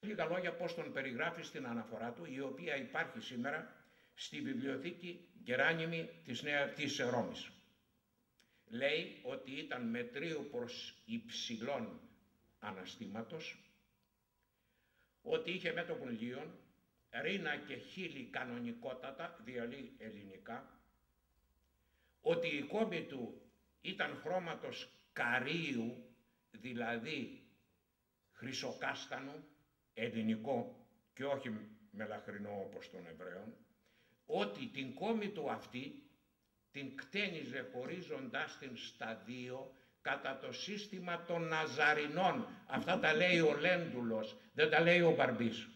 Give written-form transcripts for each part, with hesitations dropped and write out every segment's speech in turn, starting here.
λίγα λόγια πώς τον περιγράφει στην αναφορά του, η οποία υπάρχει σήμερα στη βιβλιοθήκη Γεράνιμη της Ρώμης. Λέει ότι ήταν μετρίου προς υψηλών αναστήματος, ότι είχε μέτωπον λίον, ρίνα και χείλη κανονικότατα, διαλύει ελληνικά, ότι η κόμη του ήταν χρώματος καρύου, δηλαδή χρυσοκάστανου, ελληνικό και όχι μελαχρινό όπως των Εβραίων, ότι την κόμη του αυτή την κτένιζε χωρίζοντάς την στα δύο κατά το σύστημα των Ναζαρινών. Αυτά τα λέει ο Λέντουλος, δεν τα λέει ο Μπαρμπής.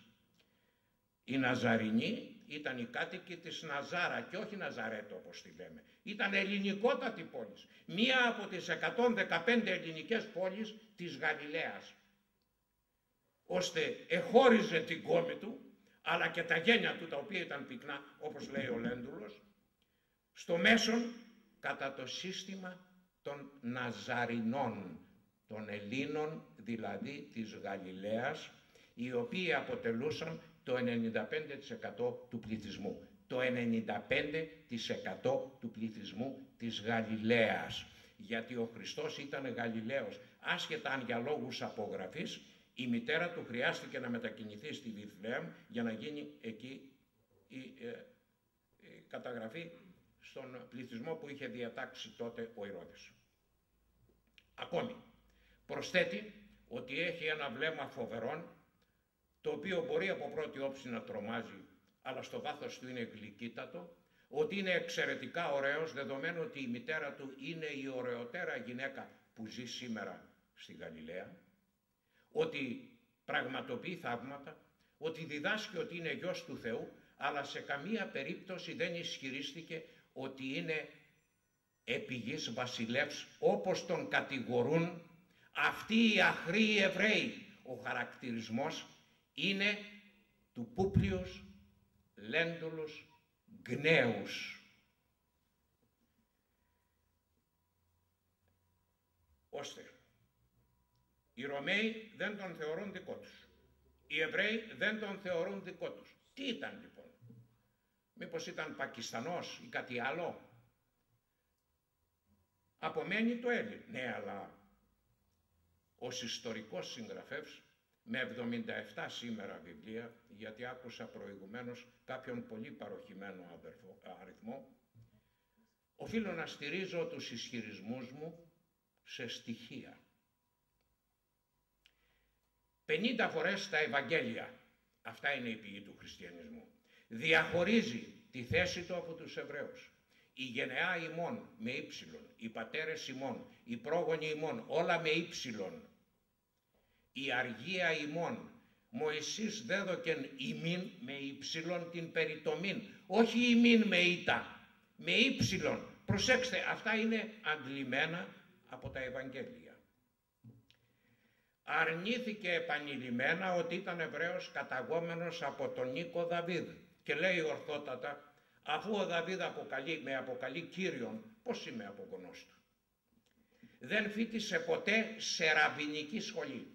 Οι Ναζαρινοί ήταν οι κάτοικοι της Ναζάρα και όχι Ναζαρέτο όπως τη λέμε. Ήταν ελληνικότατη πόλη. Μία από τις 115 ελληνικές πόλεις της Γαλιλαίας. Ώστε εχώριζε την κόμη του, αλλά και τα γένια του τα οποία ήταν πυκνά, όπως λέει ο Λέντουλος, στο μέσον κατά το σύστημα των Ναζαρινών, των Ελλήνων δηλαδή της Γαλιλαίας, οι οποίοι αποτελούσαν το 95% του πληθυσμού. Το 95% του πληθυσμού της Γαλιλαίας. Γιατί ο Χριστός ήταν Γαλιλαίος. Άσχετα αν για λόγους απογραφής, η μητέρα του χρειάστηκε να μετακινηθεί στη Βιθλεέμ για να γίνει εκεί η καταγραφή στον πληθυσμό που είχε διατάξει τότε ο Ηρώδης. Ακόμη, προσθέτει ότι έχει ένα βλέμμα φοβερόν, το οποίο μπορεί από πρώτη όψη να τρομάζει, αλλά στο βάθος του είναι γλυκύτατο, ότι είναι εξαιρετικά ωραίος, δεδομένου ότι η μητέρα του είναι η ωραιότερα γυναίκα που ζει σήμερα στη Γαλιλαία, ότι πραγματοποιεί θαύματα, ότι διδάσκει ότι είναι γιος του Θεού, αλλά σε καμία περίπτωση δεν ισχυρίστηκε ότι είναι επί γης βασιλεύς, όπως τον κατηγορούν αυτοί οι αχροί Εβραίοι. Ο χαρακτηρισμός είναι του Πούπλιους Λέντουλους Γκνέους. Ώστε οι Ρωμαίοι δεν τον θεωρούν δικό τους. Οι Εβραίοι δεν τον θεωρούν δικό τους. Τι ήταν λοιπόν? Μήπως ήταν Πακιστανός ή κάτι άλλο? Απομένει το Έλλην. Ναι, αλλά ως ιστορικός συγγραφεύς με 77 σήμερα βιβλία, γιατί άκουσα προηγουμένως κάποιον πολύ παροχημένο αριθμό, οφείλω να στηρίζω τους ισχυρισμούς μου σε στοιχεία. 50 φορές τα Ευαγγέλια, αυτά είναι η πηγή του χριστιανισμού, διαχωρίζει τη θέση του από τους Εβραίους. Η γενεά ημών με ύψιλον, οι πατέρες ημών, οι πρόγονοι ημών, όλα με ύψιλον. Η αργία ημών, Μωυσής δέδοκεν ημίν με ύψιλον την περιτομήν, όχι ημίν με ήτα, με ύψιλον. Προσέξτε, αυτά είναι αντλημένα από τα Ευαγγέλια. Αρνήθηκε επανειλημμένα ότι ήταν Εβραίος καταγόμενος από τον Νίκο Δαβίδ και λέει ορθότατα, αφού ο Δαβίδ με αποκαλεί Κύριον, πώς είμαι απογονός του? Δεν φοίτησε ποτέ σε ραμπινική σχολή,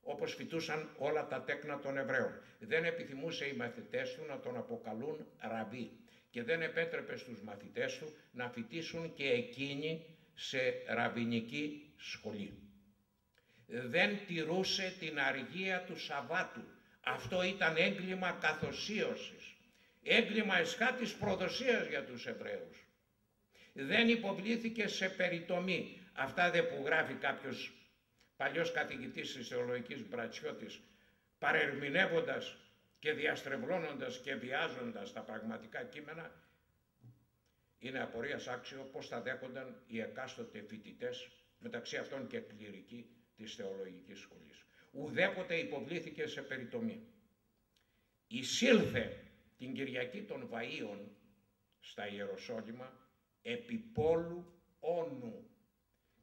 όπως φοιτούσαν όλα τα τέκνα των Εβραίων. Δεν επιθυμούσε οι μαθητές του να τον αποκαλούν ραμπί και δεν επέτρεπε στους μαθητές του να φοιτήσουν και εκείνοι σε ραμπινική σχολή. Δεν τηρούσε την αργία του Σαββάτου. Αυτό ήταν έγκλημα καθοσίωσης, έγκλημα εσχάτης προδοσίας για τους Εβραίους. Δεν υποβλήθηκε σε περιτομή. Αυτά δε που γράφει κάποιος παλιός καθηγητής της θεολογικής Μπρατσιώτης, παρερμηνεύοντας και διαστρεβλώνοντας και βιάζοντας τα πραγματικά κείμενα, είναι απορίας άξιο πώς θα δέχονταν οι εκάστοτε φοιτητές, μεταξύ αυτών και κληρικοί της θεολογικής σχολής. Ουδέποτε υποβλήθηκε σε περιτομή. Εισήλθε την Κυριακή των Βαΐων στα Ιεροσόλυμα επί πόλου όνου.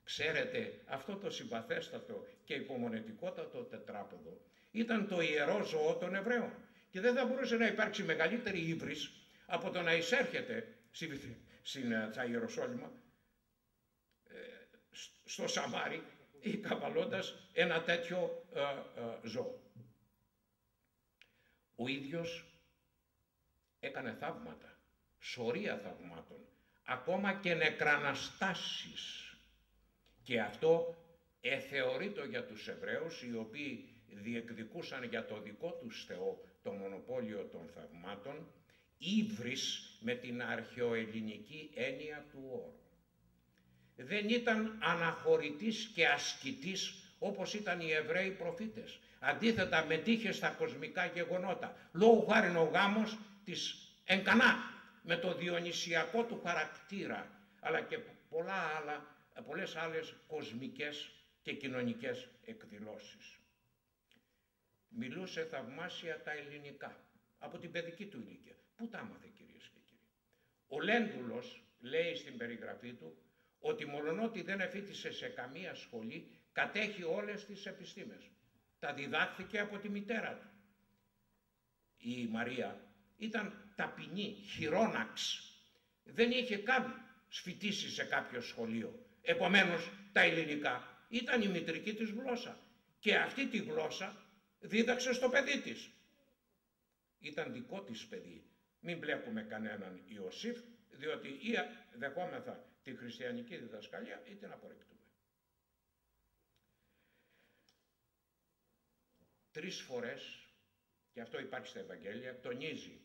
Ξέρετε, αυτό το συμπαθέστατο και υπομονετικότατο τετράποδο ήταν το ιερό ζώο των Εβραίων και δεν θα μπορούσε να υπάρξει μεγαλύτερη ύβρις από το να εισέρχεται στα Ιεροσόλυμα, στο Σαμάρι ή καβαλώντας ένα τέτοιο ζώο. Ο ίδιος έκανε θαύματα, σωρία θαυμάτων, ακόμα και νεκραναστάσεις. Και αυτό εθεωρείτο για τους Εβραίους, οι οποίοι διεκδικούσαν για το δικό τους Θεό το μονοπόλιο των θαυμάτων, ύβρις με την αρχαιοελληνική έννοια του όρου. Δεν ήταν αναχωρητής και ασκητής όπως ήταν οι Εβραίοι προφήτες. Αντίθετα μετήχε στα κοσμικά γεγονότα. Λόγου χάριν ο γάμος της Ενκανά με το διονυσιακό του χαρακτήρα, αλλά και πολλές άλλες κοσμικές και κοινωνικές εκδηλώσεις. Μιλούσε θαυμάσια τα ελληνικά από την παιδική του ηλικία. Πού τα άμαθε, κυρίες και κύριοι? Ο Λέντουλος λέει στην περιγραφή του ότι μολονότι δεν εφήτησε σε καμία σχολή, κατέχει όλες τις επιστήμες. Τα διδάχθηκε από τη μητέρα του. Η Μαρία ήταν ταπεινή, χειρόναξ. Δεν είχε καν σφοιτήσει σε κάποιο σχολείο. Επομένως τα ελληνικά ήταν η μητρική της γλώσσα. Και αυτή τη γλώσσα δίδαξε στο παιδί της. Ήταν δικό της παιδί. Μην μπλέκουμε κανέναν Ιωσήφ, διότι ή δεχόμεθα τη χριστιανική διδασκαλία ή την απορρίπτουμε. 3 φορές, και αυτό υπάρχει στα Ευαγγέλια, τονίζει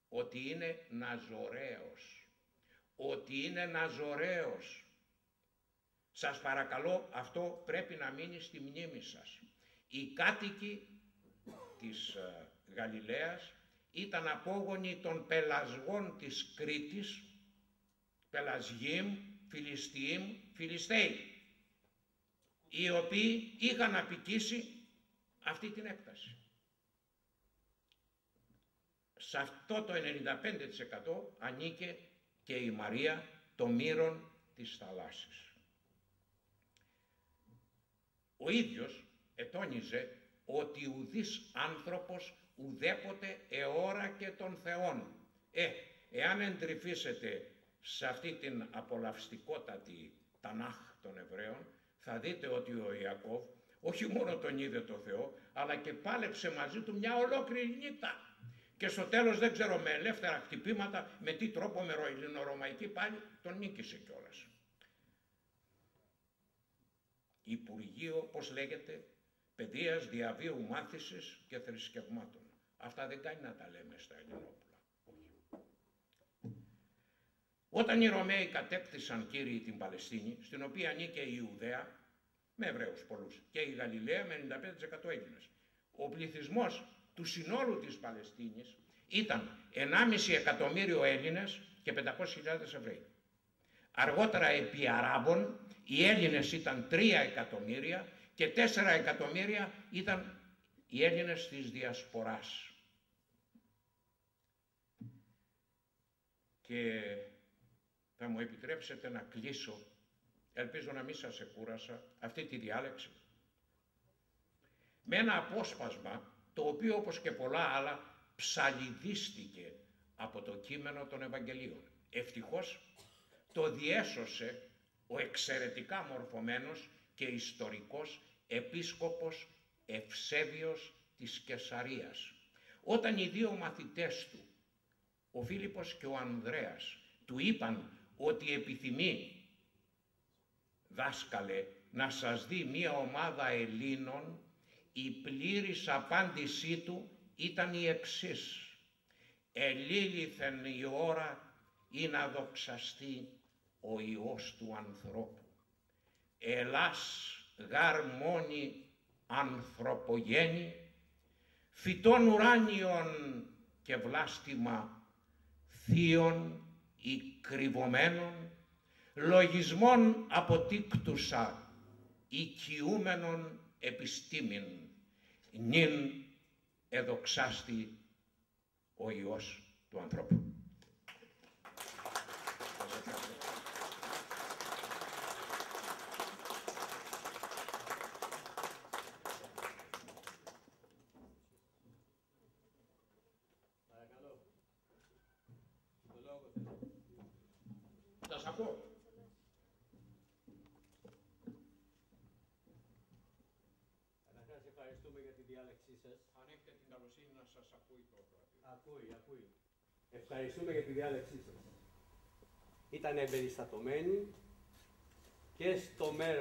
ότι είναι ναζωραίος. Ότι είναι ναζωραίος. Σας παρακαλώ, αυτό πρέπει να μείνει στη μνήμη σας. Οι κάτοικοι της Γαλιλαίας ήταν απόγονοι των πελασγών της Κρήτης, Πελασγίμ, Φιλιστιήμ, Φιλιστέοι, οι οποίοι είχαν απικήσει αυτή την έκταση. Σε αυτό το 95% ανήκε και η Μαρία των μύρων της θαλάσσης. Ο ίδιος ετώνιζε ότι ουδής άνθρωπος ουδέποτε εώρακε των Θεών. Εάν εντρυφήσετε σε αυτή την απολαυστικότατη Τανάχ των Εβραίων, θα δείτε ότι ο Ιακώβ όχι μόνο τον είδε το Θεό, αλλά και πάλεψε μαζί του μια ολόκληρη νύχτα. Και στο τέλος, δεν ξέρω με ελεύθερα χτυπήματα, με τι τρόπο, με ελληνορωμαϊκή πάλι, τον νίκησε κιόλας. Υπουργείο, πώς λέγεται, παιδείας, διαβίου μάθησης και θρησκευμάτων. Αυτά δεν κάνει να τα λέμε στα Ελληνόπουλα. Όταν οι Ρωμαίοι κατέκτησαν, κύριοι, την Παλαιστίνη, στην οποία ανήκε η Ιουδαία, με Εβραίους πολλούς, και η Γαλιλαία με 95% Έλληνες, ο πληθυσμός του συνόλου της Παλαιστίνης ήταν 1,5 εκατομμύριο Έλληνες και 500.000 Εβραίοι. Αργότερα επί Αράβων οι Έλληνες ήταν 3 εκατομμύρια και 4 εκατομμύρια ήταν οι Έλληνες της Διασποράς. Και θα μου επιτρέψετε να κλείσω, ελπίζω να μην σας εκούρασα, αυτή τη διάλεξη, με ένα απόσπασμα το οποίο, όπως και πολλά άλλα, ψαλιδίστηκε από το κείμενο των Ευαγγελίων. Ευτυχώς το διέσωσε ο εξαιρετικά μορφωμένος και ιστορικός επίσκοπος Ευσέβιος της Κεσαρίας. Όταν οι 2 μαθητές του, ο Φίλιππος και ο Ανδρέας, του είπαν ότι επιθυμεί, δάσκαλε, να σας δει μία ομάδα Ελλήνων, η πλήρης απάντησή του ήταν η εξής: «Ελήλυθεν η ώρα ή να δοξαστεί ο Υιός του ανθρώπου. Ελλάς γάρ μόνη ανθρωπογέννη, φυτών ουράνιων και βλάστημα θείων ή κρυβωμένων, λογισμών αποτίκτουσα οικειούμενων επιστήμην, νυν εδοξάστη ο Υιός του ανθρώπου». Ευχαριστούμε για τη διάλεξή σας. Αν έχετε την καλοσύνη να σας ακούει το ακροατήριο. Ακούει. Ευχαριστούμε για τη διάλεξή σας. Ήταν εμπεριστατωμένη και στο μέλλον.